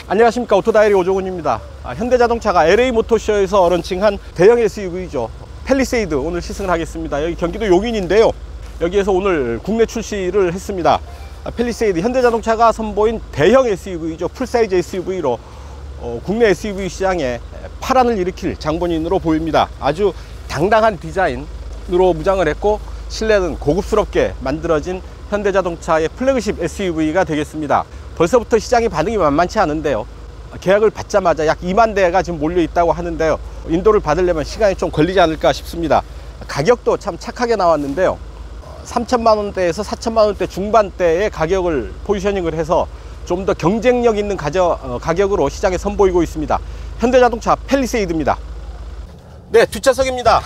안녕하십니까, 오토다이리 오종훈입니다. 현대자동차가 LA 모터쇼에서 런칭한 대형 SUV죠, 팰리세이드 오늘 시승을 하겠습니다. 여기 경기도 용인인데요, 여기에서 오늘 국내 출시를 했습니다. 팰리세이드, 현대자동차가 선보인 대형 SUV죠. 풀사이즈 SUV로 국내 SUV 시장에 파란을 일으킬 장본인으로 보입니다. 아주 당당한 디자인으로 무장을 했고 실내는 고급스럽게 만들어진 현대자동차의 플래그십 SUV가 되겠습니다. 벌써부터 시장의 반응이 만만치 않은데요, 계약을 받자마자 약 2만 대가 지금 몰려 있다고 하는데요, 인도를 받으려면 시간이 좀 걸리지 않을까 싶습니다. 가격도 참 착하게 나왔는데요, 3천만 원대에서 4천만 원대 중반대의 가격을 포지셔닝을 해서 좀 더 경쟁력 있는 가격으로 시장에 선보이고 있습니다. 현대자동차 팰리세이드입니다. 네, 뒷좌석입니다.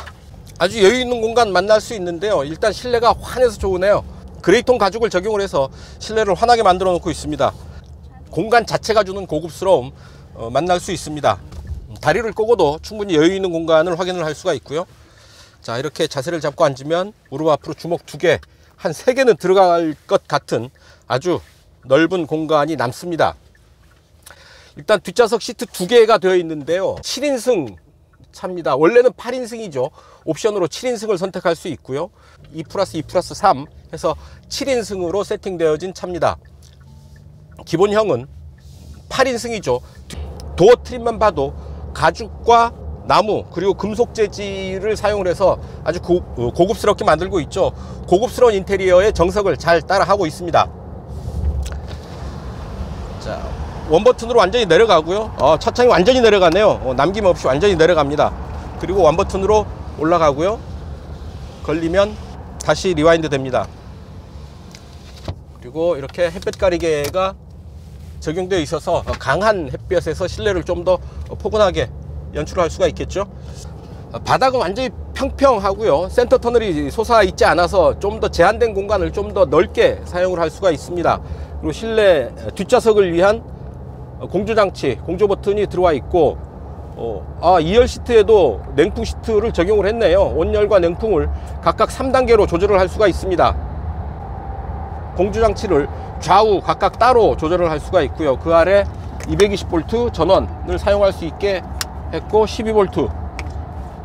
아주 여유 있는 공간 만날 수 있는데요, 일단 실내가 환해서 좋으네요. 그레이톤 가죽을 적용을 해서 실내를 환하게 만들어 놓고 있습니다. 공간 자체가 주는 고급스러움 만날 수 있습니다. 다리를 꼬고도 충분히 여유 있는 공간을 확인을 할 수가 있고요. 자, 이렇게 자세를 잡고 앉으면 무릎 앞으로 주먹 2개, 한 3개는 들어갈 것 같은 아주 넓은 공간이 남습니다. 일단 뒷좌석 시트 2개가 되어 있는데요, 7인승 차입니다. 원래는 8인승이죠. 옵션으로 7인승을 선택할 수 있고요, 2+2+3 해서 7인승으로 세팅되어진 차입니다. 기본형은 8인승이죠. 도어 트림만 봐도 가죽과 나무 그리고 금속 재질을 사용을 해서 아주 고급스럽게 만들고 있죠. 고급스러운 인테리어의 정석을 잘 따라하고 있습니다. 자, 원버튼으로 완전히 내려가고요, 차창이 완전히 내려가네요. 남김없이 완전히 내려갑니다. 그리고 원버튼으로 올라가고요, 걸리면 다시 리와인드 됩니다. 그리고 이렇게 햇볕 가리개가 적용되어 있어서 강한 햇볕에서 실내를 좀 더 포근하게 연출할 수가 있겠죠. 바닥은 완전히 평평하고요, 센터 터널이 솟아 있지 않아서 좀 더 제한된 공간을 좀 더 넓게 사용을 할 수가 있습니다. 그리고 실내 뒷좌석을 위한 공조장치, 공조 버튼이 들어와 있고, 2열 시트에도 냉풍 시트를 적용을 했네요. 온열과 냉풍을 각각 3단계로 조절을 할 수가 있습니다. 공조장치를 좌우 각각 따로 조절을 할 수가 있고요, 그 아래 220V 전원을 사용할 수 있게 했고 12V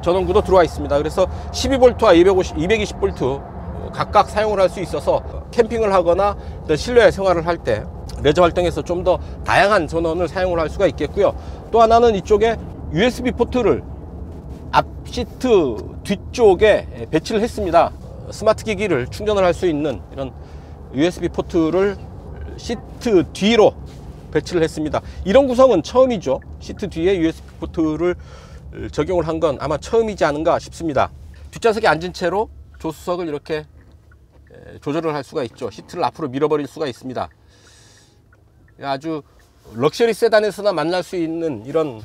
전원구도 들어와 있습니다. 그래서 12V와 220V 각각 사용을 할 수 있어서 캠핑을 하거나 실내 생활을 할 때, 레저 활동에서 좀 더 다양한 전원을 사용을 할 수가 있겠고요. 또 하나는 이쪽에 USB 포트를 앞 시트 뒤쪽에 배치를 했습니다. 스마트 기기를 충전을 할 수 있는 이런 USB 포트를 시트 뒤로 배치를 했습니다. 이런 구성은 처음이죠. 시트 뒤에 USB 포트를 적용을 한 건 아마 처음이지 않은가 싶습니다. 뒷좌석에 앉은 채로 조수석을 이렇게 조절을 할 수가 있죠. 시트를 앞으로 밀어버릴 수가 있습니다. 아주 럭셔리 세단에서나 만날 수 있는 이런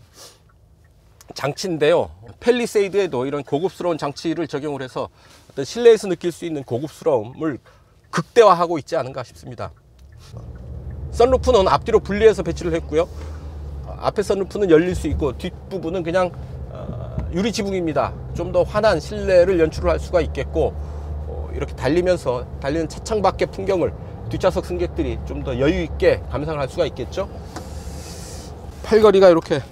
장치인데요, 팰리세이드에도 이런 고급스러운 장치를 적용을 해서 어떤 실내에서 느낄 수 있는 고급스러움을 극대화하고 있지 않은가 싶습니다. 선루프는 앞뒤로 분리해서 배치를 했고요, 앞에 선루프는 열릴 수 있고 뒷부분은 그냥 유리 지붕입니다. 좀 더 환한 실내를 연출을 할 수가 있겠고, 이렇게 달리는 차창 밖의 풍경을 뒷좌석 승객들이 좀 더 여유 있게 감상을 할 수가 있겠죠. 팔걸이가 이렇게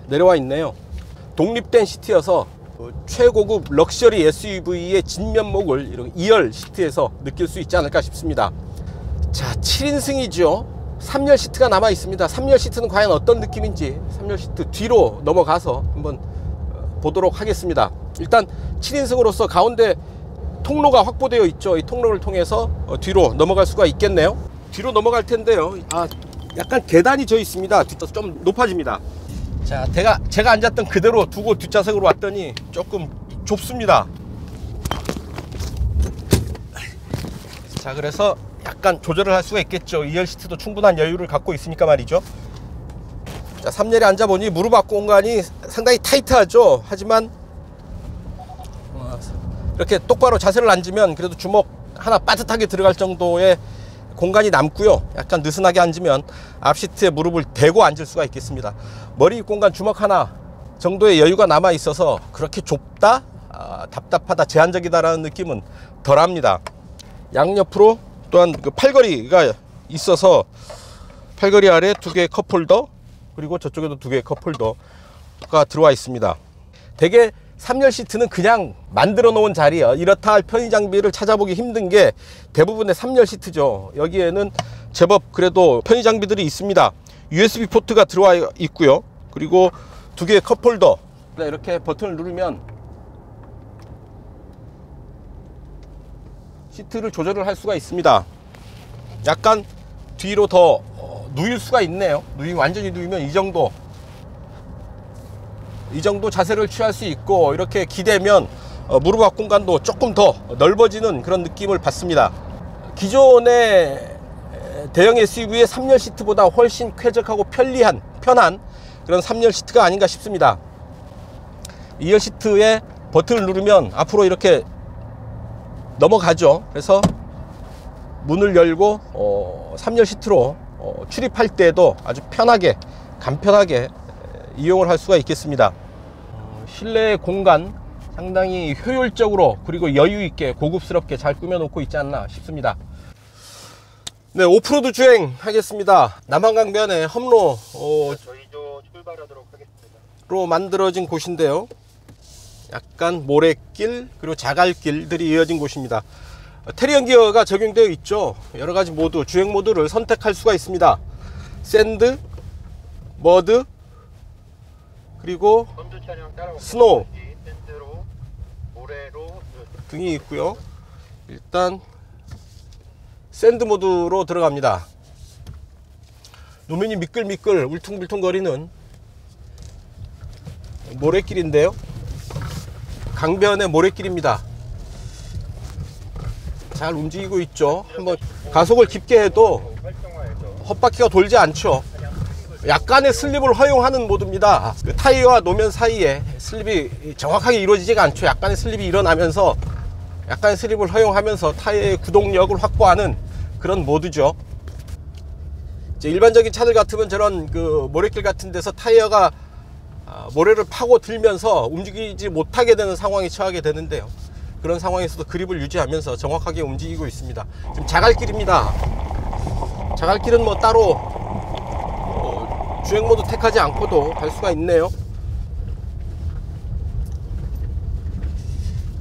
내려와 있네요. 독립된 시트여서 최고급 럭셔리 SUV의 진면목을 이렇게 2열 시트에서 느낄 수 있지 않을까 싶습니다. 자, 7인승이죠. 3열 시트가 남아 있습니다. 3열 시트는 과연 어떤 느낌인지 3열 시트 뒤로 넘어가서 한번 보도록 하겠습니다. 일단 7인승으로서 가운데 통로가 확보되어 있죠. 이 통로를 통해서 뒤로 넘어갈 수가 있겠네요. 뒤로 넘어갈 텐데요, 약간 계단이 져 있습니다. 뒷좌석 좀 높아집니다. 자, 제가 앉았던 그대로 두고 뒷좌석으로 왔더니 조금 좁습니다. 자, 그래서 약간 조절을 할 수가 있겠죠. 2열 시트도 충분한 여유를 갖고 있으니까 말이죠. 자, 3열에 앉아보니 무릎 앞 공간이 상당히 타이트하죠. 하지만 이렇게 똑바로 자세를 앉으면 그래도 주먹 하나 빠듯하게 들어갈 정도의 공간이 남고요, 약간 느슨하게 앉으면 앞 시트에 무릎을 대고 앉을 수가 있겠습니다. 머리 공간 주먹 하나 정도의 여유가 남아 있어서 그렇게 좁다, 답답하다, 제한적이다라는 느낌은 덜합니다. 양옆으로 또한 그 팔걸이가 있어서 팔걸이 아래 2개의 컵홀더, 그리고 저쪽에도 2개의 컵홀더가 들어와 있습니다. 대개 3열 시트는 그냥 만들어 놓은 자리야. 이렇다 할 편의 장비를 찾아보기 힘든 게 대부분의 3열 시트죠. 여기에는 제법 그래도 편의 장비들이 있습니다. USB 포트가 들어와 있고요. 그리고 2개의 컵홀더. 이렇게 버튼을 누르면 시트를 조절을 할 수가 있습니다. 약간 뒤로 더 누일 수가 있네요. 완전히 누이면 이 정도 자세를 취할 수 있고, 이렇게 기대면 무릎 앞 공간도 조금 더 넓어지는 그런 느낌을 받습니다. 기존의 대형 SUV의 3열 시트보다 훨씬 쾌적하고 편한 그런 3열 시트가 아닌가 싶습니다. 2열 시트에 버튼을 누르면 앞으로 이렇게 넘어가죠. 그래서 문을 열고 3열 시트로 출입할 때도 아주 편하게, 간편하게 이용을 할 수가 있겠습니다. 실내 공간 상당히 효율적으로 그리고 여유 있게 고급스럽게 잘 꾸며 놓고 있지 않나 싶습니다. 네, 오프로드 주행 하겠습니다. 남한강변의 험로 저희도 출발하도록 하겠습니다. 로 만들어진 곳인데요. 약간 모래길 그리고 자갈길들이 이어진 곳입니다. 테리언 기어가 적용되어 있죠. 여러가지 모드, 주행 모드를 선택할 수가 있습니다. 샌드, 머드, 그리고 스노우 등이 있고요. 일단 샌드 모드로 들어갑니다.路面이 미끌미끌 울퉁불퉁거리는 모래길인데요. 강변의 모래길입니다. 잘 움직이고 있죠. 한번 가속을 깊게 해도 헛바퀴가 돌지 않죠. 약간의 슬립을 허용하는 모드입니다. 그 타이어와 노면 사이에 슬립이 정확하게 이루어지지가 않죠. 약간의 슬립이 일어나면서 약간의 슬립을 허용하면서 타이어의 구동력을 확보하는 그런 모드죠. 이제 일반적인 차들 같으면 저런 그 모래길 같은 데서 타이어가 모래를 파고 들면서 움직이지 못하게 되는 상황에 처하게 되는데요. 그런 상황에서도 그립을 유지하면서 정확하게 움직이고 있습니다. 지금 자갈길입니다. 자갈길은 뭐 따로 주행 모드 택하지 않고도 갈 수가 있네요.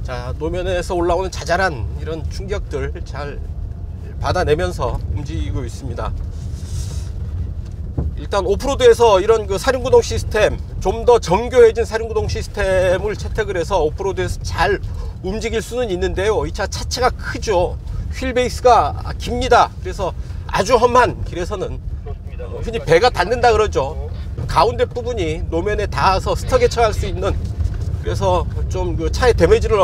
자, 노면에서 올라오는 자잘한 이런 충격들 잘 받아내면서 움직이고 있습니다. 일단 오프로드에서 이런 그 사륜구동 시스템, 좀 더 정교해진 사륜구동 시스템을 채택을 해서 오프로드에서 잘 움직일 수는 있는데요. 이 차 차체가 크죠. 휠 베이스가 깁니다. 그래서 아주 험한 길에서는 흔히 배가 닿는다 그러죠. 가운데 부분이 노면에 닿아서 스터게 처할 수 있는, 그래서 좀 그 차의 데미지를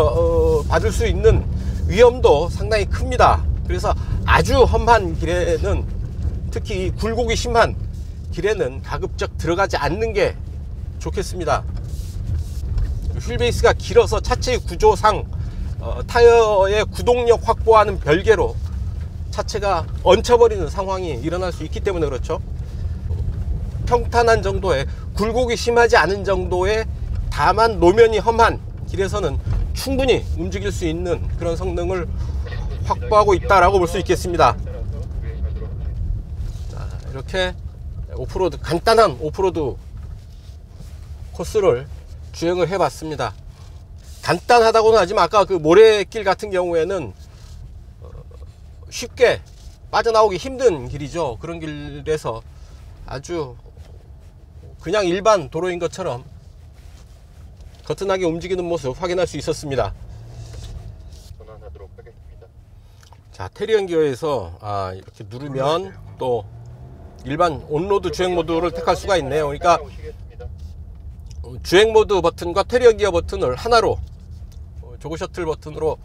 받을 수 있는 위험도 상당히 큽니다. 그래서 아주 험한 길에는, 특히 굴곡이 심한 길에는 가급적 들어가지 않는 게 좋겠습니다. 휠베이스가 길어서 차체의 구조상 타이어의 구동력 확보하는 별개로 차체가 얹혀버리는 상황이 일어날 수 있기 때문에 그렇죠. 평탄한 정도의, 굴곡이 심하지 않은 정도의, 다만 노면이 험한 길에서는 충분히 움직일 수 있는 그런 성능을 확보하고 있다라고 볼 수 있겠습니다. 자, 이렇게 오프로드, 간단한 오프로드 코스를 주행을 해 봤습니다. 간단하다고는 하지만 아까 그 모래길 같은 경우에는 쉽게 빠져나오기 힘든 길이죠. 그런 길에서 아주 그냥 일반 도로인 것처럼 거뜬하게 움직이는 모습 확인할 수 있었습니다. 전환하도록 하겠습니다. 자, 테리언 기어에서 이렇게 누르면 또 일반 온로드 주행 모드를 택할 수가 있네요. 그러니까 주행 모드 버튼과 테리언 기어 버튼을 하나로, 조그 셔틀 버튼으로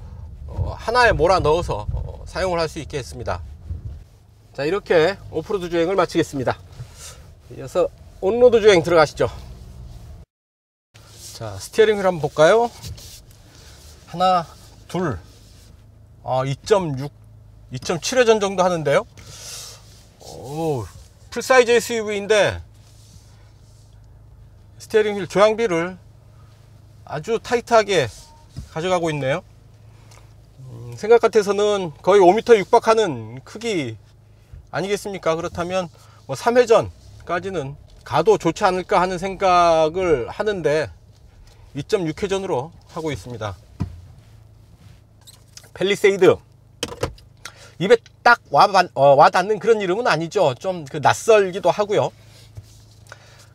하나에 몰아 넣어서 사용을 할 수 있게 했습니다. 자, 이렇게 오프로드 주행을 마치겠습니다. 이어서 온로드 주행 들어가시죠. 자, 스티어링 휠 한번 볼까요? 하나, 둘, 2.6, 2.7회전 정도 하는데요. 풀사이즈 SUV인데 스티어링 휠 조향비를 아주 타이트하게 가져가고 있네요. 생각 같아서는 거의 5m 육박하는 크기 아니겠습니까? 그렇다면 뭐 3회전까지는 가도 좋지 않을까 하는 생각을 하는데 2.6회전으로 하고 있습니다. 팰리세이드, 입에 딱 와닿는 그런 이름은 아니죠. 좀 그 낯설기도 하고요.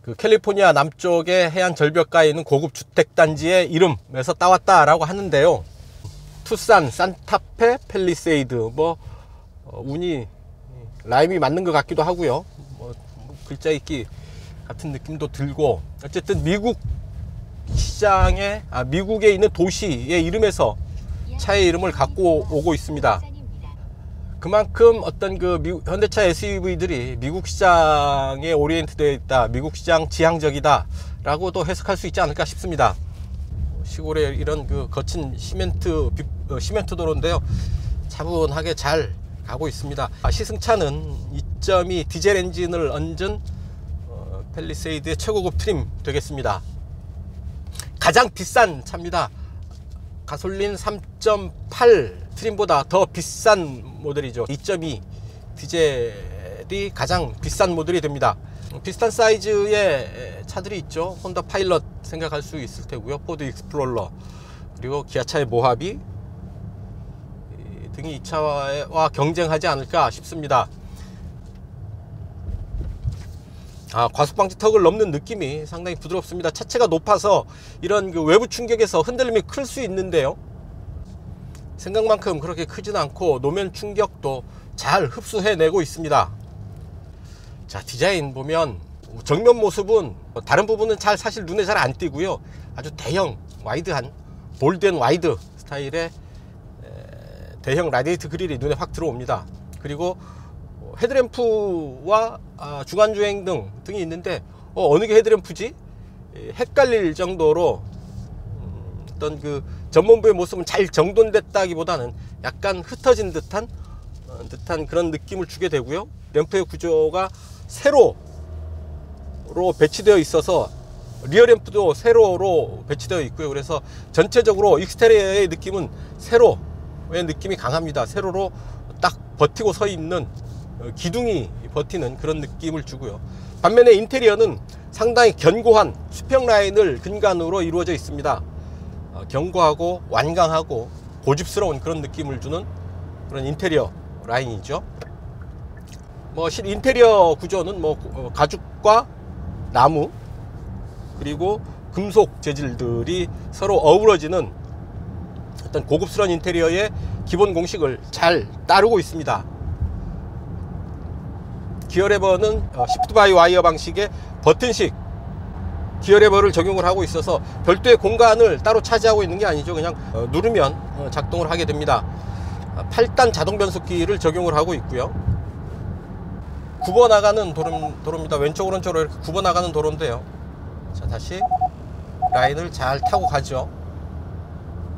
그 캘리포니아 남쪽의 해안 절벽가에 있는 고급 주택단지의 이름에서 따왔다라고 하는데요. 투싼, 산타페, 팰리세이드, 뭐 운이 라임이 맞는 것 같기도 하고요. 뭐 글자 읽기 같은 느낌도 들고, 어쨌든 미국 시장에 미국에 있는 도시의 이름에서 차의 이름을 갖고 오고 있습니다. 그만큼 어떤 그 현대차 SUV들이 미국 시장에 오리엔트되어 있다, 미국 시장 지향적이다 라고도 해석할 수 있지 않을까 싶습니다. 시골에 이런 그 거친 시멘트 도로인데요, 차분하게 잘 가고 있습니다. 시승차는 2.2 디젤 엔진을 얹은 팰리세이드의 최고급 트림 되겠습니다. 가장 비싼 차입니다. 가솔린 3.8 트림보다 더 비싼 모델이죠. 2.2 디젤이 가장 비싼 모델이 됩니다. 비슷한 사이즈의 차들이 있죠. 혼다 파일럿 생각할 수 있을 테고요, 포드 익스플로러, 그리고 기아차의 모하비 등이 이 차와 경쟁하지 않을까 싶습니다. 과속방지 턱을 넘는 느낌이 상당히 부드럽습니다. 차체가 높아서 이런 그 외부 충격에서 흔들림이 클 수 있는데요, 생각만큼 그렇게 크지는 않고 노면 충격도 잘 흡수해내고 있습니다. 자, 디자인 보면 정면 모습은 다른 부분은 사실 눈에 잘 안 띄고요, 아주 대형 와이드한 볼드 앤 와이드 스타일의 대형 라디에이트 그릴이 눈에 확 들어옵니다. 그리고 헤드램프와 중간주행 등이 있는데 어느 게 헤드램프지? 헷갈릴 정도로 어떤 그 전면부의 모습은 잘 정돈됐다기보다는 약간 흩어진 듯한 그런 느낌을 주게 되고요. 램프의 구조가 세로로 배치되어 있어서 리어 램프도 세로로 배치되어 있고요. 그래서 전체적으로 익스테리어의 느낌은 세로의 느낌이 강합니다. 세로로 딱 버티고 서 있는, 기둥이 버티는 그런 느낌을 주고요. 반면에 인테리어는 상당히 견고한 수평 라인을 근간으로 이루어져 있습니다. 견고하고 완강하고 고집스러운 그런 느낌을 주는 그런 인테리어 라인이죠. 인테리어 구조는 가죽과 나무 그리고 금속 재질들이 서로 어우러지는 어떤 고급스러운 인테리어의 기본 공식을 잘 따르고 있습니다. 기어 레버는 시프트 바이 와이어 방식의 버튼식 기어 레버를 적용을 하고 있어서 별도의 공간을 따로 차지하고 있는 게 아니죠. 그냥 누르면 작동을 하게 됩니다. 8단 자동 변속기를 적용을 하고 있고요. 굽어 나가는 도로입니다. 왼쪽 오른쪽으로 이렇게 굽어 나가는 도로인데요. 자, 다시 라인을 잘 타고 가죠.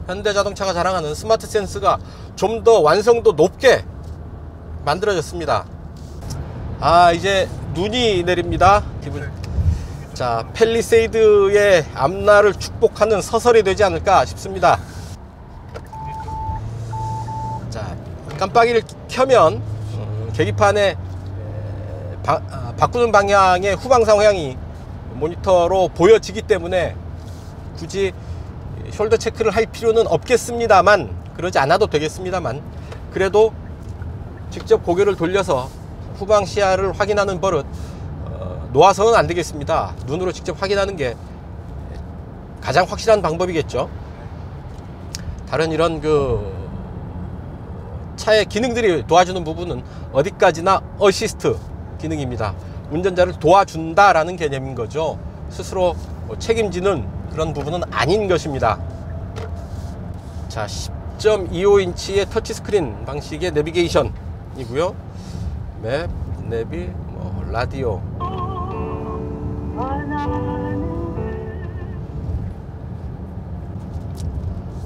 현대자동차가 자랑하는 스마트 센스가 좀 더 완성도 높게 만들어졌습니다. 이제 눈이 내립니다. 자, 팰리세이드의 앞날을 축복하는 서설이 되지 않을까 싶습니다. 자, 깜빡이를 켜면 계기판에 바꾸는 방향의 후방 상향이 모니터로 보여지기 때문에 굳이 숄더 체크를 할 필요는 없겠습니다만, 그러지 않아도 되겠습니다만, 그래도 직접 고개를 돌려서 후방 시야를 확인하는 버릇 놓아서는 안 되겠습니다. 눈으로 직접 확인하는 게 가장 확실한 방법이겠죠. 다른 이런 그 차의 기능들이 도와주는 부분은 어디까지나 어시스트 기능입니다. 운전자를 도와준다라는 개념인 거죠. 스스로 책임지는 그런 부분은 아닌 것입니다. 자, 10.25인치의 터치스크린 방식의 내비게이션이고요. 맵, 내비, 라디오.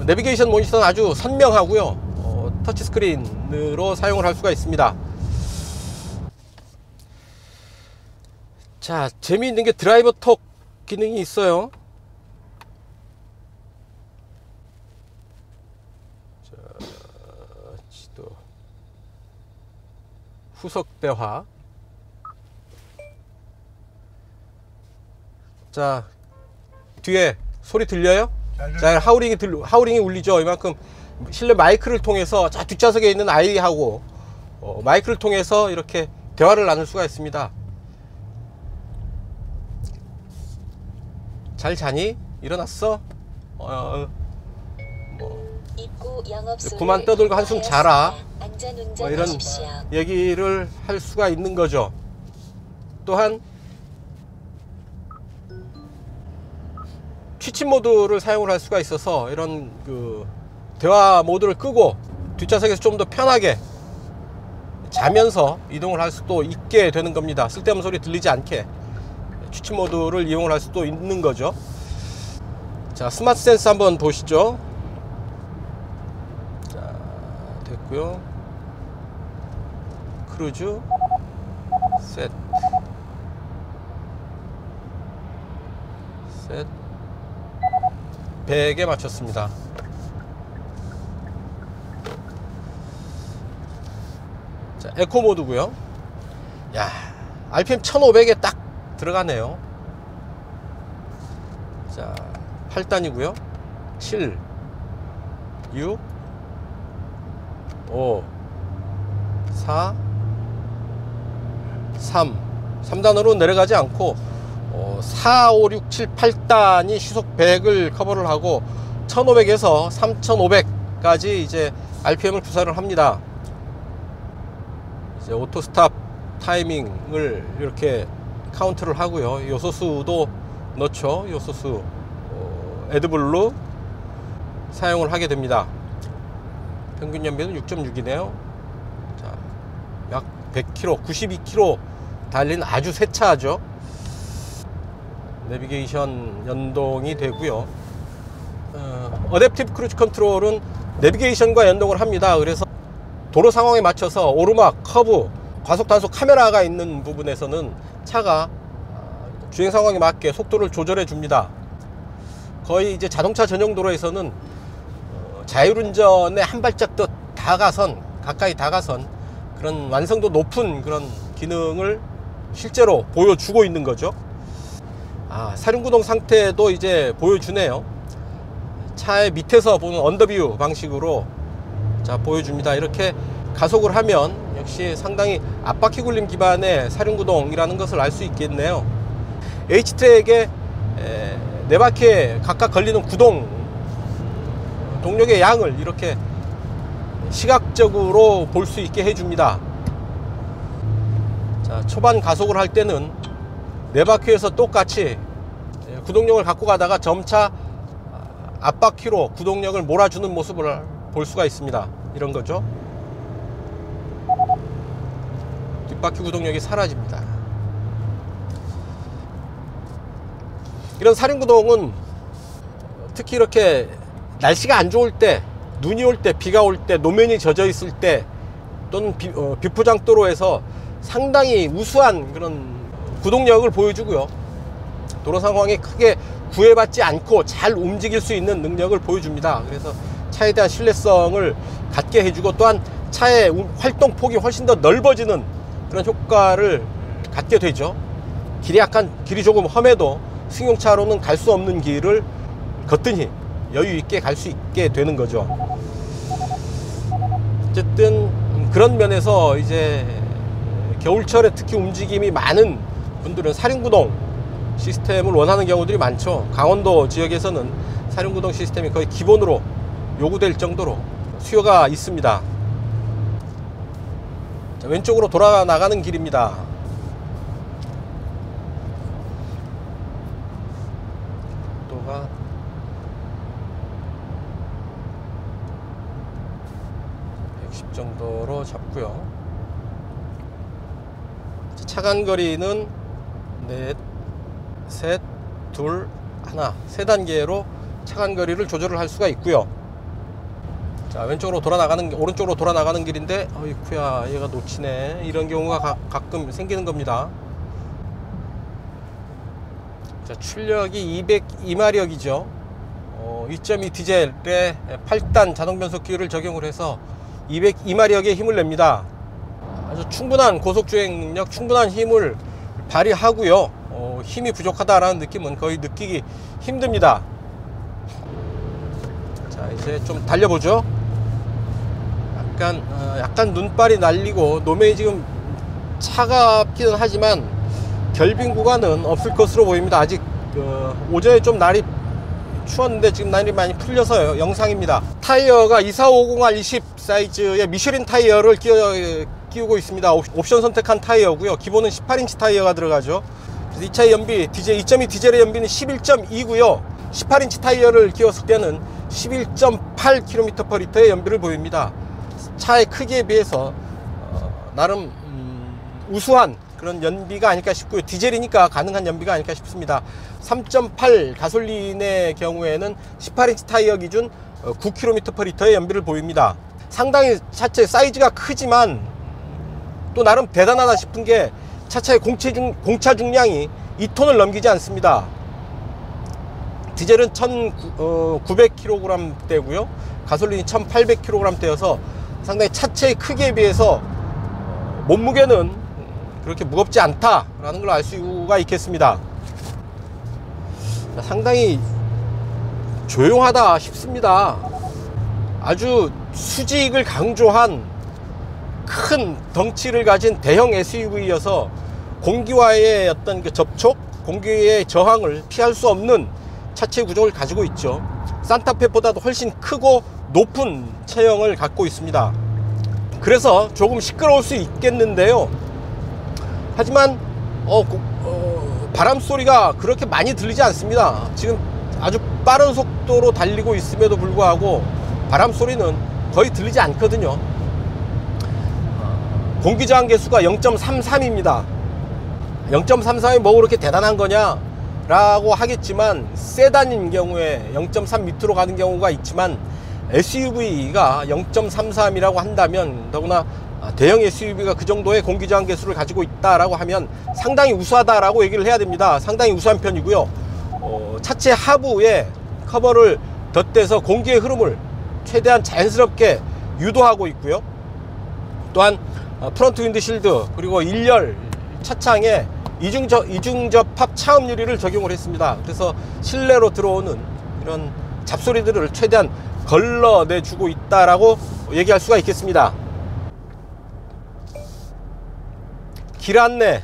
내비게이션 모니터는 아주 선명하고요. 터치스크린으로 사용을 할 수가 있습니다. 자, 재미있는 게 드라이버 톡 기능이 있어요. 자, 지도, 후속 대화. 자, 뒤에 소리 들려요? 잘 자, 하우링이 울리죠. 이만큼 실내 마이크를 통해서 자, 뒷좌석에 있는 아이하고 마이크를 통해서 이렇게 대화를 나눌 수가 있습니다. 잘 자니? 일어났어? 입구 영업소를 그만 떠들고 한숨 자라. 안전운전 이런 하십시오. 얘기를 할 수가 있는 거죠. 또한 취침 모드를 사용을 할 수가 있어서 이런 그 대화 모드를 끄고 뒷좌석에서 좀 더 편하게 자면서 이동을 할 수도 있게 되는 겁니다. 쓸데없는 소리 들리지 않게 취침 모드를 이용을 할 수도 있는 거죠. 자, 스마트 센스 한번 보시죠. 자, 됐고요. 크루즈 셋 100에 맞췄습니다. 자, 에코 모드고요. 야, RPM 1500에 딱 들어가네요. 자, 8단이고요. 7 6 5 4 3단으로 내려가지 않고 4, 5, 6, 7, 8단이 시속 100을 커버를 하고 1500에서 3500까지 이제 RPM을 구사를 합니다. 이제 오토 스탑 타이밍을 이렇게 카운트를 하고요. 요소수도 넣죠. 요소수 에드블루 사용을 하게 됩니다. 평균 연비는 6.6이네요. 자, 약 100km, 92km 달린 아주 새 차죠. 내비게이션 연동이 되고요. 어댑티브 크루즈 컨트롤은 내비게이션과 연동을 합니다. 그래서 도로 상황에 맞춰서 오르막, 커브, 과속 단속 카메라가 있는 부분에서는 차가 주행 상황에 맞게 속도를 조절해 줍니다. 거의 이제 자동차 전용 도로에서는 자율운전에 한 발짝 더 가까이 다가선 그런 완성도 높은 그런 기능을 실제로 보여주고 있는 거죠. 사륜구동 상태도 이제 보여주네요. 차의 밑에서 보는 언더뷰 방식으로 자 보여줍니다. 이렇게 가속을 하면 역시 상당히 앞바퀴 굴림 기반의 사륜구동이라는 것을 알 수 있겠네요. H트랙에 네 바퀴에 각각 걸리는 구동 동력의 양을 이렇게 시각적으로 볼 수 있게 해줍니다. 자, 초반 가속을 할 때는 네 바퀴에서 똑같이 구동력을 갖고 가다가 점차 앞바퀴로 구동력을 몰아주는 모습을 볼 수가 있습니다. 이런 거죠. 뒷바퀴 구동력이 사라집니다. 이런 사륜구동은 특히 이렇게 날씨가 안 좋을 때, 눈이 올 때, 비가 올 때, 노면이 젖어 있을 때 또는 비포장도로에서 상당히 우수한 그런 구동력을 보여주고요. 도로 상황에 크게 구애받지 않고 잘 움직일 수 있는 능력을 보여줍니다. 그래서 차에 대한 신뢰성을 갖게 해주고 또한 차의 활동폭이 훨씬 더 넓어지는 그런 효과를 갖게 되죠. 길이 조금 험해도 승용차로는 갈 수 없는 길을 거뜬히 여유 있게 갈 수 있게 되는 거죠. 어쨌든 그런 면에서 이제 겨울철에 특히 움직임이 많은 분들은 사륜구동 시스템을 원하는 경우들이 많죠. 강원도 지역에서는 사륜구동 시스템이 거의 기본으로 요구될 정도로 수요가 있습니다. 자, 왼쪽으로 돌아 나가는 길입니다. 속도가 110 정도로 잡고요. 차간거리는 넷, 셋, 둘, 하나, 세 단계로 차간거리를 조절을 할 수가 있고요. 자, 왼쪽으로 돌아 나가는, 오른쪽으로 돌아 나가는 길인데, 어이쿠야, 얘가 놓치네. 이런 경우가 가끔 생기는 겁니다. 자, 출력이 202마력이죠. 2.2 디젤에 8단 자동 변속기를 적용을 해서 202마력의 힘을 냅니다. 아주 충분한 고속 주행 능력, 충분한 힘을 발휘하고요. 힘이 부족하다라는 느낌은 거의 느끼기 힘듭니다. 자, 이제 좀 달려보죠. 약간 눈발이 날리고 노면이 지금 차갑기는 하지만 결빙 구간은 없을 것으로 보입니다. 아직 오전에 좀 날이 추웠는데 지금 날이 많이 풀려서 영상입니다. 타이어가 24550R20 사이즈의 미쉐린 타이어를 끼우고 있습니다. 옵션 선택한 타이어고요. 기본은 18인치 타이어가 들어가죠. 그래서 이 차의 연비, 2.2 디젤의 연비는 11.2고요 18인치 타이어를 끼웠을 때는 11.8km/L의 연비를 보입니다. 차의 크기에 비해서 나름 우수한 그런 연비가 아닐까 싶고요. 디젤이니까 가능한 연비가 아닐까 싶습니다. 3.8 가솔린의 경우에는 18인치 타이어 기준 9km/L의 연비를 보입니다. 상당히 차체 사이즈가 크지만 또 나름 대단하다 싶은 게 차체의 공차 중량이 2톤을 넘기지 않습니다. 디젤은 1900kg 대고요. 가솔린이 1800kg 대여서 상당히 차체의 크기에 비해서 몸무게는 그렇게 무겁지 않다라는 걸 알 수가 있겠습니다. 상당히 조용하다 싶습니다. 아주 수직을 강조한 큰 덩치를 가진 대형 SUV여서 공기와의 어떤 그 접촉, 공기의 저항을 피할 수 없는 차체 구조를 가지고 있죠. 산타페보다도 훨씬 크고 높은 체형을 갖고 있습니다. 그래서 조금 시끄러울 수 있겠는데요. 하지만 바람 소리가 그렇게 많이 들리지 않습니다. 지금 아주 빠른 속도로 달리고 있음에도 불구하고 바람 소리는 거의 들리지 않거든요. 공기저항 계수가 0.33입니다 0.33이 뭐 그렇게 대단한 거냐 라고 하겠지만, 세단인 경우에 0.3 밑으로 가는 경우가 있지만 SUV가 0.33이라고 한다면, 더구나 대형 SUV가 그 정도의 공기저항 계수를 가지고 있다라고 하면 상당히 우수하다라고 얘기를 해야 됩니다. 상당히 우수한 편이고요. 차체 하부에 커버를 덧대서 공기의 흐름을 최대한 자연스럽게 유도하고 있고요. 또한 프론트 윈드실드 그리고 1열 차창에 이중접합 차음 유리를 적용을 했습니다. 그래서 실내로 들어오는 이런 잡소리들을 최대한 걸러내주고 있다라고 얘기할 수가 있겠습니다. 길 안내.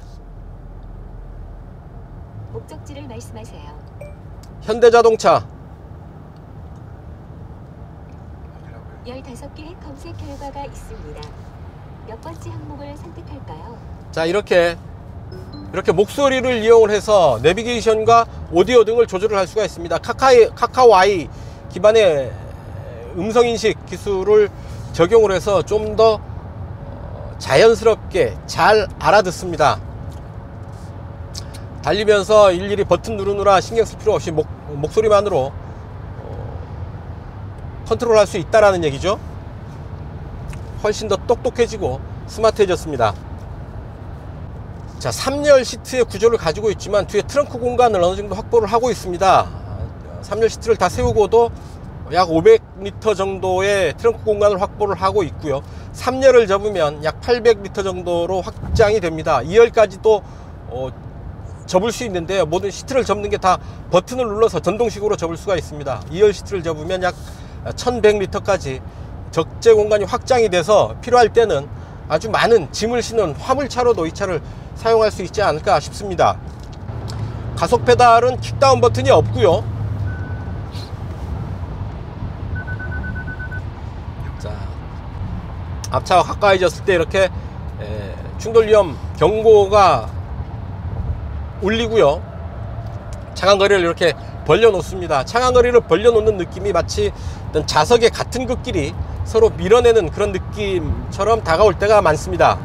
목적지를 말씀하세요. 현대자동차 15개의 검색 결과가 있습니다. 몇 번째 항목을 선택할까요? 자, 이렇게 목소리를 이용을 해서 내비게이션과 오디오 등을 조절을 할 수가 있습니다. 카카오 아이 기반의 음성인식 기술을 적용을 해서 좀 더 자연스럽게 잘 알아듣습니다. 달리면서 일일이 버튼 누르느라 신경 쓸 필요 없이 목소리만으로 컨트롤할 수 있다라는 얘기죠. 훨씬 더 똑똑해지고 스마트해졌습니다. 자, 3열 시트의 구조를 가지고 있지만 뒤에 트렁크 공간을 어느 정도 확보를 하고 있습니다. 3열 시트를 다 세우고도 약 500m 정도의 트렁크 공간을 확보를 하고 있고요. 3열을 접으면 약 800m 정도로 확장이 됩니다. 2열까지도 접을 수 있는데요. 모든 시트를 접는 게 다 버튼을 눌러서 전동식으로 접을 수가 있습니다. 2열 시트를 접으면 약 1100m까지 적재 공간이 확장이 돼서 필요할 때는 아주 많은 짐을 싣는 화물차로도 이 차를 사용할 수 있지 않을까 싶습니다. 가속 페달은 킥다운 버튼이 없고요. 자, 앞차가 가까워졌을 때 이렇게 충돌 위험 경고가 울리고요. 차간거리를 이렇게 벌려 놓습니다. 차간거리를 벌려 놓는 느낌이 마치 어떤 자석의 같은 극끼리 서로 밀어내는 그런 느낌처럼 다가올 때가 많습니다.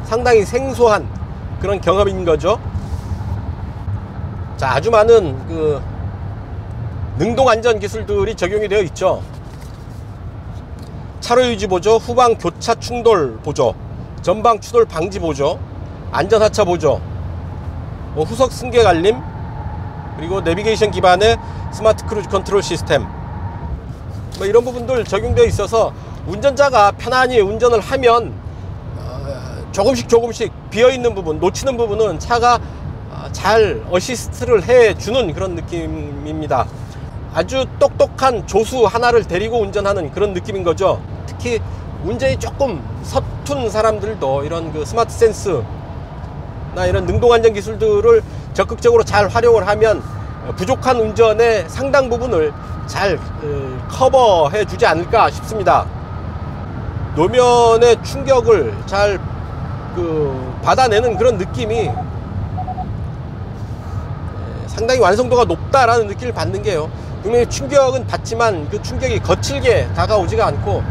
상당히 생소한 그런 경험인 거죠. 자, 아주 많은 그 능동 안전 기술들이 적용이 되어 있죠. 차로 유지 보조, 후방 교차 충돌 보조, 전방 추돌 방지 보조, 안전 하차 보조, 후석 승객 알림, 그리고 내비게이션 기반의 스마트 크루즈 컨트롤 시스템, 이런 부분들 적용되어 있어서 운전자가 편안히 운전을 하면 조금씩 비어있는 부분, 놓치는 부분은 차가 잘 어시스트를 해주는 그런 느낌입니다. 아주 똑똑한 조수 하나를 데리고 운전하는 그런 느낌인 거죠. 특히 운전이 조금 서툰 사람들도 이런 그 스마트 센스나 이런 능동 안전 기술들을 적극적으로 잘 활용을 하면 부족한 운전의 상당 부분을 잘 커버해 주지 않을까 싶습니다. 노면의 충격을 잘 받아내는 그런 느낌이 상당히 완성도가 높다라는 느낌을 받는 게요. 분명히 충격은 받지만 그 충격이 거칠게 다가오지가 않고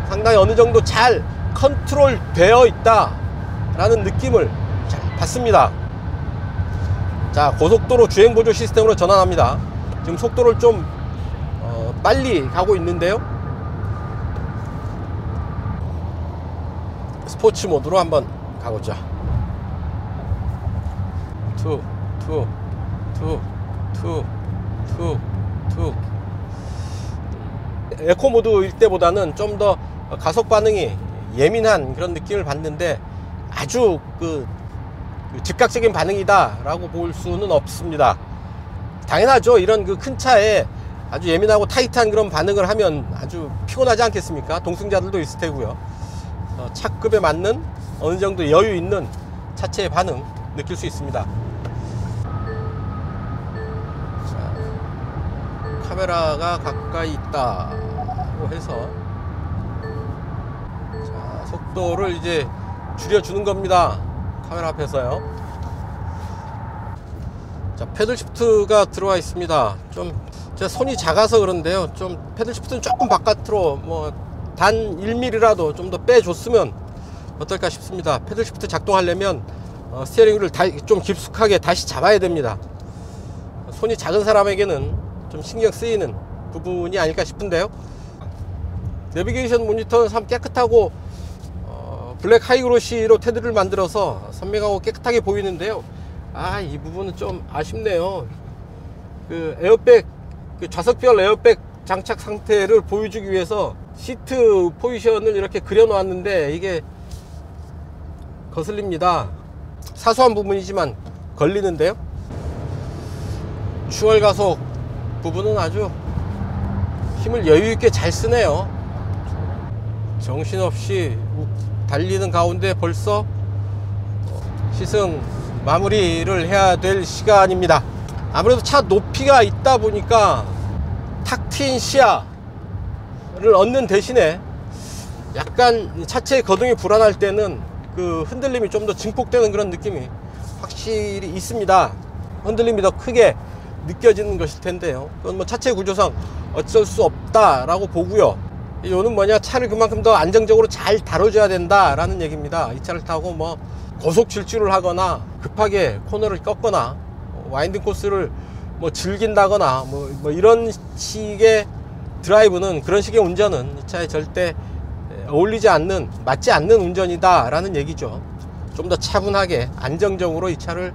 상당히 어느 정도 잘 컨트롤 되어 있다라는 느낌을 잘 받습니다. 자, 고속도로 주행 보조 시스템으로 전환합니다. 지금 속도를 좀 빨리 가고 있는데요. 스포츠 모드로 한번 가보자. 투. 에코 모드일 때보다는 좀 더 가속 반응이 예민한 그런 느낌을 받는데 아주 즉각적인 반응이다 라고 볼 수는 없습니다. 당연하죠. 이런 큰 차에 아주 예민하고 타이트한 그런 반응을 하면 아주 피곤하지 않겠습니까? 동승자들도 있을 테고요. 차급에 맞는 어느 정도 여유 있는 차체의 반응 느낄 수 있습니다. 자, 카메라가 가까이 있다고 해서 자, 속도를 이제 줄여주는 겁니다. 카메라 앞에서요. 자, 패들 시프트가 들어와 있습니다. 좀 제 손이 작아서 그런데요. 좀 패들 시프트는 조금 바깥으로 단 1mm라도 좀 더 빼줬으면 어떨까 싶습니다. 패들 시프트 작동하려면 스티어링 휠을 좀 깊숙하게 다시 잡아야 됩니다. 손이 작은 사람에게는 좀 신경 쓰이는 부분이 아닐까 싶은데요. 내비게이션 모니터는 참 깨끗하고 블랙 하이그로시로 테두리를 만들어서 선명하고 깨끗하게 보이는데요. 이 부분은 좀 아쉽네요. 에어백, 좌석별 에어백 장착 상태를 보여주기 위해서 시트 포지션을 이렇게 그려 놓았는데 이게 거슬립니다. 사소한 부분이지만 걸리는데요. 추월 가속 부분은 아주 힘을 여유있게 잘 쓰네요. 정신없이 달리는 가운데 벌써 시승 마무리를 해야 될 시간입니다. 아무래도 차 높이가 있다 보니까 탁 트인 시야를 얻는 대신에 약간 차체의 거동이 불안할 때는 흔들림이 좀 더 증폭되는 그런 느낌이 확실히 있습니다. 흔들림이 더 크게 느껴지는 것일 텐데요. 그건 차체 구조상 어쩔 수 없다라고 보고요. 이거는 차를 그만큼 더 안정적으로 잘 다뤄줘야 된다라는 얘기입니다. 이 차를 타고 고속 질주를 하거나 급하게 코너를 꺾거나 와인딩 코스를 즐긴다거나 이런 식의 드라이브는, 그런 식의 운전은 이 차에 절대 어울리지 않는, 맞지 않는 운전이다 라는 얘기죠. 좀 더 차분하게 안정적으로 이 차를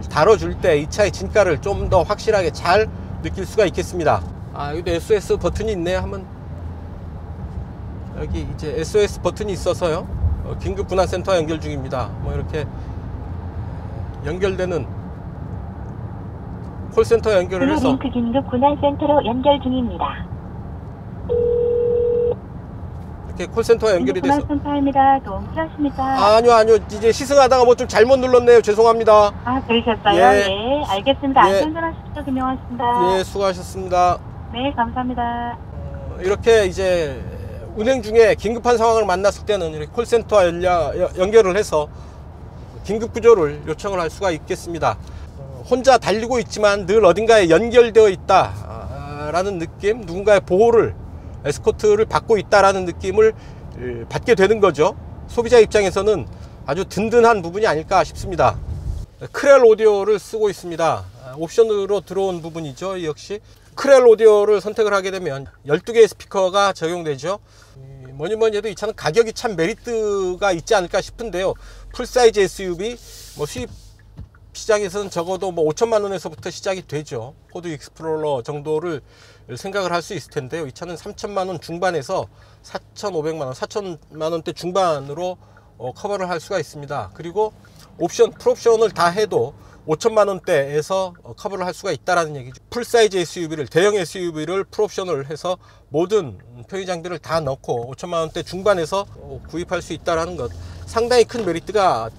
다뤄줄 때 이 차의 진가를 좀 더 확실하게 잘 느낄 수가 있겠습니다. 여기도 SOS 버튼이 있네요. 한번 여기 이제 SOS 버튼이 있어서요, 긴급 분환센터와 연결 중입니다. 이렇게 연결되는 콜센터 연결을 해서 링크 긴급 분환센터로 연결 중입니다. 이렇게 콜센터와 연결이 돼서. 분환센터입니다. 도움 필요하십니까? 아니요. 이제 시승하다가 좀 잘못 눌렀네요. 죄송합니다. 그러셨어요? 예. 네, 알겠습니다. 예. 안전운전하십시오. 김영환입니다. 예, 수고하셨습니다. 네, 감사합니다. 이렇게 이제 운행 중에 긴급한 상황을 만났을 때는 이렇게 콜센터와 연결을 해서 긴급 구조를 요청을 할 수가 있겠습니다. 혼자 달리고 있지만 늘 어딘가에 연결되어 있다 라는 느낌, 누군가의 보호를, 에스코트를 받고 있다라는 느낌을 받게 되는 거죠. 소비자 입장에서는 아주 든든한 부분이 아닐까 싶습니다. 크렐 오디오를 쓰고 있습니다. 옵션으로 들어온 부분이죠. 역시 크렐 오디오를 선택을 하게 되면 12개의 스피커가 적용되죠. 뭐니 해도 이 차는 가격이 참 메리트가 있지 않을까 싶은데요. 풀사이즈 SUV, 수입 시장에서는 적어도 5천만 원에서부터 시작이 되죠. 포드 익스플로러 정도를 생각을 할 수 있을 텐데요. 이 차는 3천만 원 중반에서 4,500만 원, 4천만 원대 중반으로 커버를 할 수가 있습니다. 그리고 옵션, 풀옵션을 다 해도 5천만 원대에서 커버를 할 수가 있다라는 얘기죠. 풀사이즈 SUV를, 대형 SUV를 풀옵션을 해서 모든 편의 장비를 다 넣고 5천만 원대 중반에서 구입할 수 있다라는 것, 상당히 큰 메리트가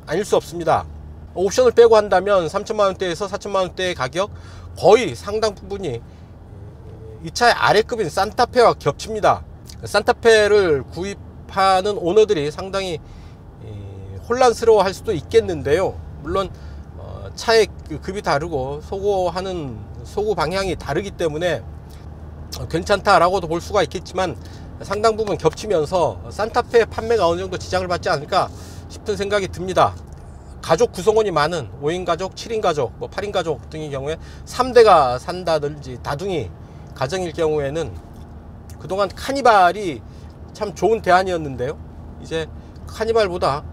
아닐 수 없습니다. 옵션을 빼고 한다면 3천만 원대에서 4천만 원대의 가격, 거의 상당 부분이 이 차의 아래급인 산타페와 겹칩니다. 산타페를 구입하는 오너들이 상당히 혼란스러워 할 수도 있겠는데요. 물론 차의 급이 다르고 소고하는 소고 방향이 다르기 때문에 괜찮다라고도 볼 수가 있겠지만, 상당 부분 겹치면서 산타페 판매가 어느 정도 지장을 받지 않을까 싶은 생각이 듭니다. 가족 구성원이 많은 5인 가족, 7인 가족, 8인 가족 등의 경우에 3대가 산다든지 다둥이 가정일 경우에는 그동안 카니발이 참 좋은 대안이었는데요. 이제 카니발보다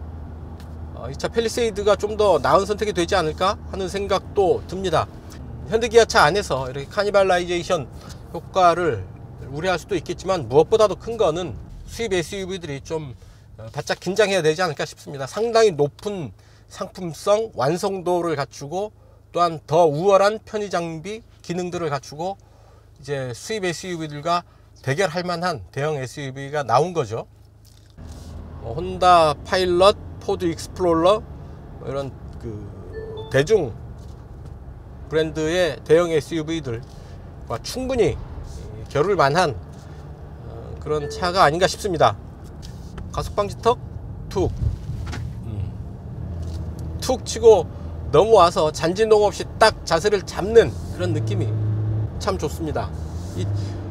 이 차 팰리세이드가 좀 더 나은 선택이 되지 않을까 하는 생각도 듭니다. 현대기아차 안에서 이렇게 카니발라이제이션 효과를 우려할 수도 있겠지만, 무엇보다도 큰 거는 수입 SUV들이 좀 바짝 긴장해야 되지 않을까 싶습니다. 상당히 높은 상품성, 완성도를 갖추고, 또한 더 우월한 편의 장비, 기능들을 갖추고 이제 수입 SUV들과 대결할 만한 대형 SUV가 나온 거죠. 혼다 파일럿, 포드 익스플로러, 이런 대중 브랜드의 대형 SUV들과 충분히 겨룰 만한 그런 차가 아닌가 싶습니다. 가속방지턱 툭 치고 넘어와서 잔진동 없이 딱 자세를 잡는 그런 느낌이 참 좋습니다. 이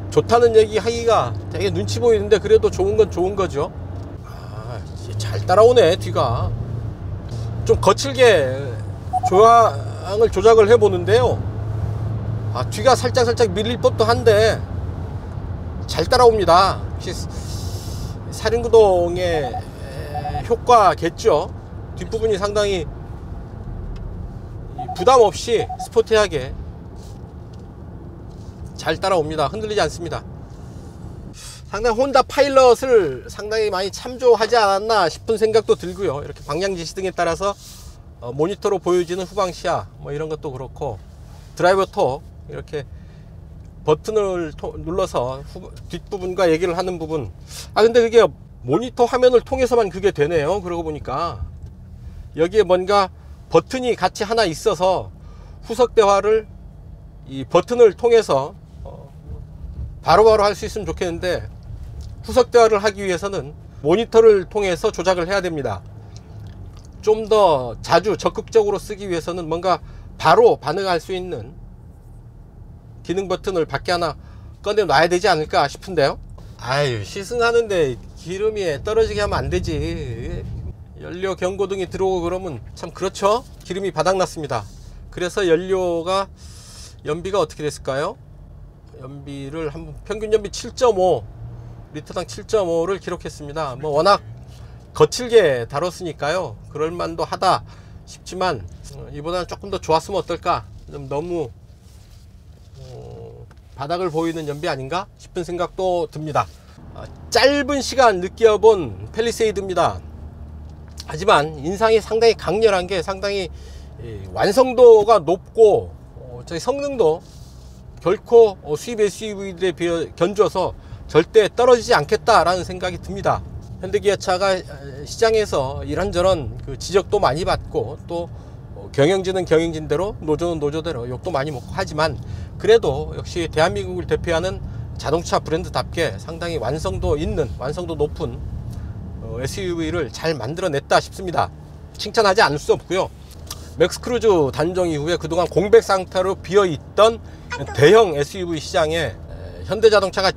좋다는 얘기 하기가 되게 눈치 보이는데, 그래도 좋은 건 좋은 거죠. 잘 따라오네. 뒤가 좀 거칠게 조항을 조작을 해 보는데요, 뒤가 살짝 밀릴 법도 한데 잘 따라옵니다. 역시 사륜구동의 효과겠죠. 뒷부분이 상당히 부담 없이 스포티하게 잘 따라옵니다. 흔들리지 않습니다. 상당히 혼다 파일럿을 상당히 많이 참조하지 않았나 싶은 생각도 들고요. 이렇게 방향 지시 등에 따라서 모니터로 보여지는 후방시야 이런 것도 그렇고, 드라이버 톡 이렇게 버튼을 눌러서 뒷부분과 얘기를 하는 부분, 근데 그게 모니터 화면을 통해서만 그게 되네요. 그러고 보니까 여기에 뭔가 버튼이 같이 하나 있어서 후석 대화를 이 버튼을 통해서 바로바로 할 수 있으면 좋겠는데, 후석 대화를 하기 위해서는 모니터를 통해서 조작을 해야 됩니다. 좀 더 자주 적극적으로 쓰기 위해서는 뭔가 바로 반응할 수 있는 기능 버튼을 밖에 하나 꺼내 놔야 되지 않을까 싶은데요. 시승하는데 기름이 떨어지게 하면 안 되지. 연료 경고등이 들어오고 그러면 참 그렇죠. 기름이 바닥났습니다. 그래서 연료가, 연비가 어떻게 됐을까요? 연비를 한번, 평균 연비 7.5 리터당 7.5를 기록했습니다. 워낙 거칠게 다뤘으니까요, 그럴만도 하다 싶지만, 이보다는 조금 더 좋았으면 어떨까, 좀 너무 바닥을 보이는 연비 아닌가 싶은 생각도 듭니다. 짧은 시간 느껴본 팰리세이드입니다. 하지만 인상이 상당히 강렬한 게, 상당히 완성도가 높고 성능도 결코 수입 SUV들에 견줘서 절대 떨어지지 않겠다라는 생각이 듭니다. 현대기아차가 시장에서 이런저런 지적도 많이 받고, 또 경영진은 경영진대로, 노조는 노조대로 욕도 많이 먹고 하지만, 그래도 역시 대한민국을 대표하는 자동차 브랜드답게 상당히 완성도 있는, 완성도 높은 SUV를 잘 만들어냈다 싶습니다. 칭찬하지 않을 수 없고요. 맥스크루즈 단종 이후에 그동안 공백 상태로 비어있던 대형 SUV 시장에 현대자동차가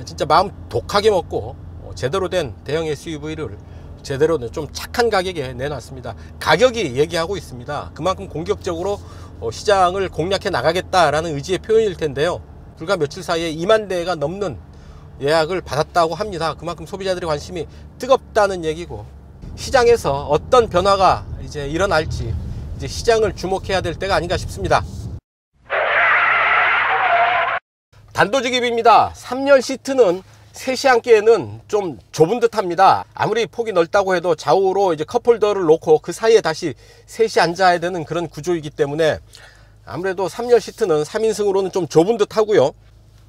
진짜 마음 독하게 먹고 제대로 된 대형 SUV를 제대로 좀 착한 가격에 내놨습니다. 가격이 얘기하고 있습니다. 그만큼 공격적으로 시장을 공략해 나가겠다라는 의지의 표현일 텐데요. 불과 며칠 사이에 2만 대가 넘는 예약을 받았다고 합니다. 그만큼 소비자들의 관심이 뜨겁다는 얘기고, 시장에서 어떤 변화가 이제 일어날지 이제 시장을 주목해야 될 때가 아닌가 싶습니다. 단도직입입니다. 3열 시트는 셋이 앉기에는 좀 좁은 듯 합니다. 아무리 폭이 넓다고 해도 좌우로 이제 컵홀더를 놓고 그 사이에 다시 셋이 앉아야 되는 그런 구조이기 때문에 아무래도 3열 시트는 3인승으로는 좀 좁은 듯 하고요.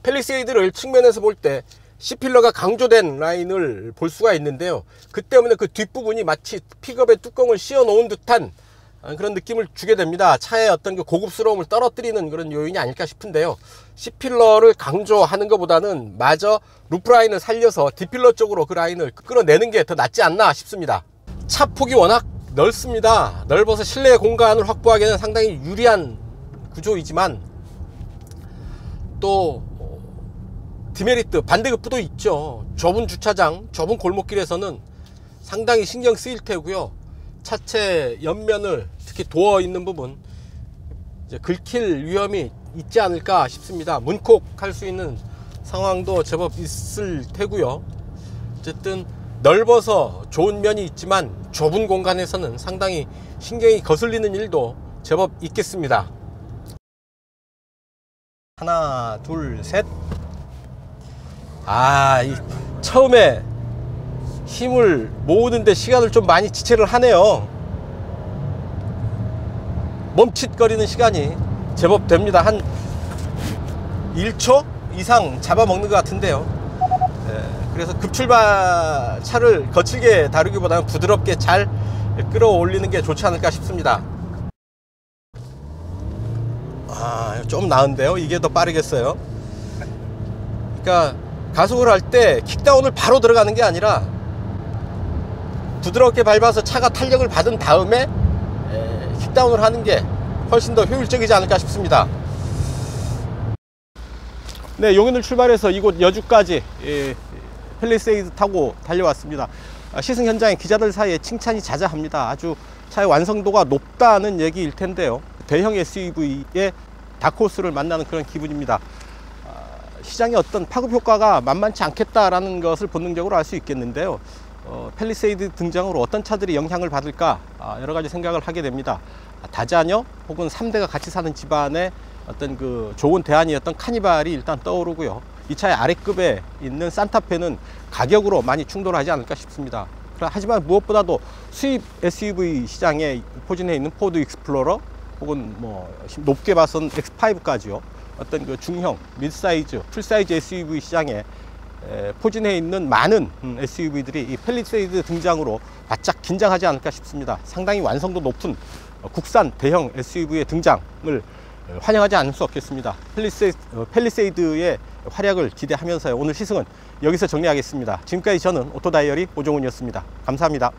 팰리세이드를 측면에서 볼 때 C필러가 강조된 라인을 볼 수가 있는데요. 그 때문에 그 뒷부분이 마치 픽업의 뚜껑을 씌워 놓은 듯한 그런 느낌을 주게 됩니다. 차의 어떤 그 고급스러움을 떨어뜨리는 그런 요인이 아닐까 싶은데요. C필러를 강조하는 것보다는 마저 루프라인을 살려서 D필러 쪽으로 그 라인을 끌어내는 게 더 낫지 않나 싶습니다. 차 폭이 워낙 넓습니다. 넓어서 실내 공간을 확보하기에는 상당히 유리한 구조이지만 또 디메리트, 반대급부도 있죠. 좁은 주차장, 좁은 골목길에서는 상당히 신경 쓰일 테고요. 차체 옆면을 특히 도어 있는 부분 이제 긁힐 위험이 있지 않을까 싶습니다. 문콕할 수 있는 상황도 제법 있을 테고요. 어쨌든 넓어서 좋은 면이 있지만 좁은 공간에서는 상당히 신경이 거슬리는 일도 제법 있겠습니다. 하나, 둘, 셋. 처음에 힘을 모으는데 시간을 좀 많이 지체를 하네요. 멈칫거리는 시간이 제법 됩니다. 한 1초 이상 잡아먹는 것 같은데요. 그래서 급출발 차를 거칠게 다루기보다는 부드럽게 잘 끌어올리는 게 좋지 않을까 싶습니다. 좀 나은데요. 이게 더 빠르겠어요. 그러니까 가속을 할 때 킥다운을 바로 들어가는 게 아니라 부드럽게 밟아서 차가 탄력을 받은 다음에 킥다운을 하는 게 훨씬 더 효율적이지 않을까 싶습니다. 네, 용인을 출발해서 이곳 여주까지 팰리세이드 타고 달려왔습니다. 시승 현장에 기자들 사이에 칭찬이 자자합니다. 아주 차의 완성도가 높다는 얘기일 텐데요. 대형 SUV의 다크호스를 만나는 그런 기분입니다. 시장의 어떤 파급 효과가 만만치 않겠다라는 것을 본능적으로 알 수 있겠는데요. 팰리세이드 등장으로 어떤 차들이 영향을 받을까 여러 가지 생각을 하게 됩니다. 다자녀 혹은 3대가 같이 사는 집안의 어떤 그 좋은 대안이었던 카니발이 일단 떠오르고요. 이 차의 아래급에 있는 산타페는 가격으로 많이 충돌하지 않을까 싶습니다. 하지만 무엇보다도 수입 SUV 시장에 포진해 있는 포드 익스플로러 혹은 뭐 높게 봐선 X5까지요. 어떤 그 중형, mid사이즈, 풀사이즈 SUV 시장에 포진해 있는 많은 SUV들이 이 팰리세이드 등장으로 바짝 긴장하지 않을까 싶습니다. 상당히 완성도 높은 국산 대형 SUV의 등장을 환영하지 않을 수 없겠습니다. 팰리세이드의 활약을 기대하면서요. 오늘 시승은 여기서 정리하겠습니다. 지금까지 저는 오토다이어리 오종훈이었습니다. 감사합니다.